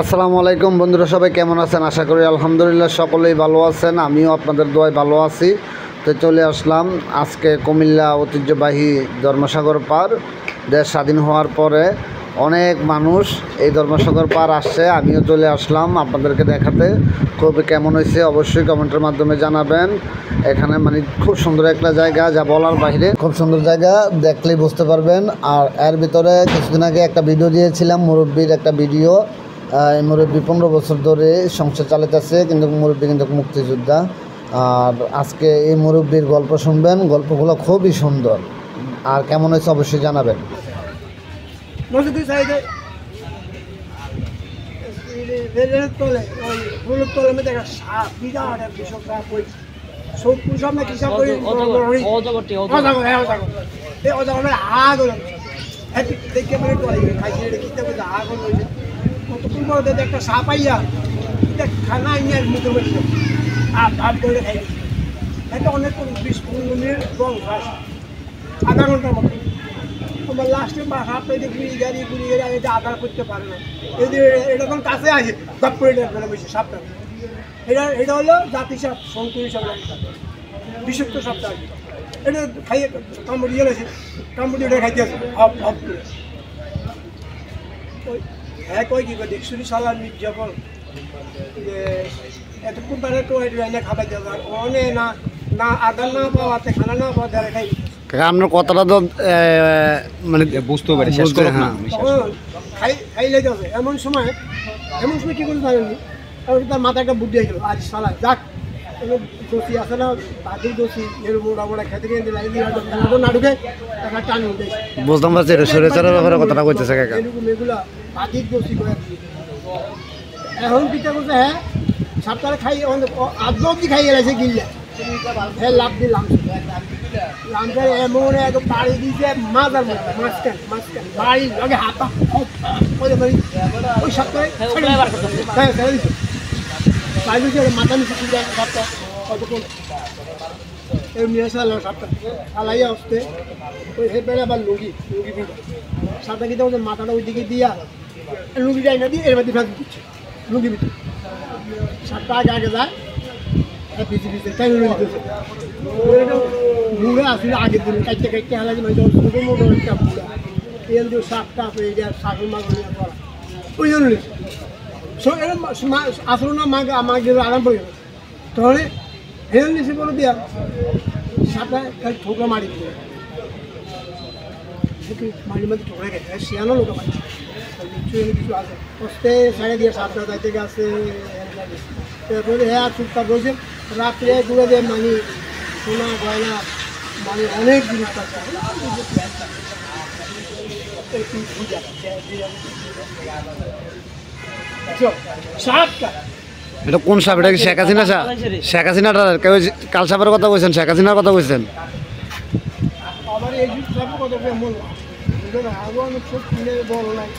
আসসালামু আলাইকুম বন্ধুরা, সবাই কেমন আছেন? আশা করি আলহামদুলিল্লাহ সকলেই ভালো আছেন। আমিও আপনাদের দোয়ায় ভালো আছি। তো চলে আসলাম আজকে কুমিল্লা ঐতিহ্যবাহী ধর্মসাগর পার। দেশ স্বাধীন হওয়ার পরে অনেক মানুষ এই ধর্মসাগর পার আসছে, আমিও চলে আসলাম আপনাদেরকে দেখাতে। খুব কেমন হয়েছে অবশ্যই কমেন্টের মাধ্যমে জানাবেন। এখানে মানে খুব সুন্দর একটা জায়গা, যা বলার বাইরে। খুব সুন্দর জায়গা, দেখলেই বুঝতে পারবেন। আর এর ভিতরে কিছুদিন আগে একটা ভিডিও দিয়েছিলাম, মুরব্বির একটা ভিডিও। এই মুরব্বী 15 বছর ধরে সংসার চালাতেছে, কিন্তু মুরব্বী কিন্তু মুক্তিযোদ্ধা। আর আজকে এই মুরব্বীর গল্প শুনবেন, গল্পগুলো খুবই সুন্দর। আর কেমন হয়েছে অবশ্যই জানাবেন। কতক্ষণ পরে একটা সাপ আইয়া খানা আইয়া মুখে বসে আর ভাত করে খাই এটা অনেক 20-15 মিনিট রং ঘাস আধা ঘন্টার মতো। আমার লাস্টে সাপটা ঘুরি গাড়ি এটা আধার করতে পারে না। এটা তখন কাছে আসে দপ করে ফেলে বসে সাপটা। এটা হলো জাতি সাপ, শঙ্কুরি সাপ, বিষাক্ত সাপটা। এটা খাইয়ে কামড় দিয়ে গেছে, কামড় দিয়ে খাইতে আছে হপ হপ করে। হ্যাঁ কই কি দেখছি সালার মির্জাফর যে এতক্ষণ পারে তো এনে খাবার দেওয়ার অনে না না আদার না পাওয়াতে খানা না পাওয়া দেয় খাই। আপনার কথাটা তো মানে বুঝতে পারি, শেষ করো না। খাইলে যাবে এমন সময় কী করে জানেনি, তার মাথায় একটা বুদ্ধি হয়ে গেল, আজ সালা যাক দোষী আছে না বাদির দোষী এর মোড়া মোড়া খেতে গিয়ে না ঢুকে একটা টান উঠে বুঝলাম পারছি। এটা সরেচারের ব্যাপারে কথাটা কইতেছে কাকা। এগুলা বাদির দোষী করে এখন পিঠা করছে। হ্যাঁ সাপ্তাহে খাই আজ অব্দি খাইয়ে গেছে গিল্লা। হ্যাঁ লাভ দিয়ে লামসার এমন এক বাড়ি দিয়েছে মাজার মতো মাঝখান বাড়ির লগে হাতা ওই সপ্তাহে মাথা নিচে সপ্তাহ কতক্ষণ এমনি সালা সাপটা সালাইয়া আসতে ওই হেপেলে আবার লুঙ্গি ভিড় সাপটা কিন্তু আমাদের মাথাটা ওই দিকে দিয়া লুঙ্গি যায় না দিয়ে এর মধ্যে ফেলে দিচ্ছে লুঙ্গি ভিতরে। সাপটা আগে যায় পিছিয়ে পিছিয়ে টাইম দিতেছে। বুড়া আসলে আগের দিন কাটতে হালাকি মানে ছোটো মোটো একটা বুড়া এর যে সাপটা এই যে সাগর মাছ করা ওই জন্য আসলো না মাকে আরাম পড়ে গেল। তাহলে হেল নিচে করে দিয়া সাপটা ঠোকরা মারি দিয়ে মাঝে মাঝে ঠোকরা গেছে শিয়ানো লোক মারি কিছু আছে কষ্টে ছেড়ে দিয়ে সাপটা যাইতে গেছে। তারপরে হ্যাঁ চুপচাপ রয়েছে রাত্রে ঘুরে দিয়ে মানে সোনা গয়না মানে অনেক জিনিস পাচ্ছে। এটা কোন সাপ? এটা কি শেখ হাসিনা সাপ? শেখ হাসিনাটার কাল সাপের কথা বলছেন, শেখ হাসিনার কথা বলছেন? আমার এই সাপের কথা মনে হয় আরো অনেক সব কিনে বড় লাগে।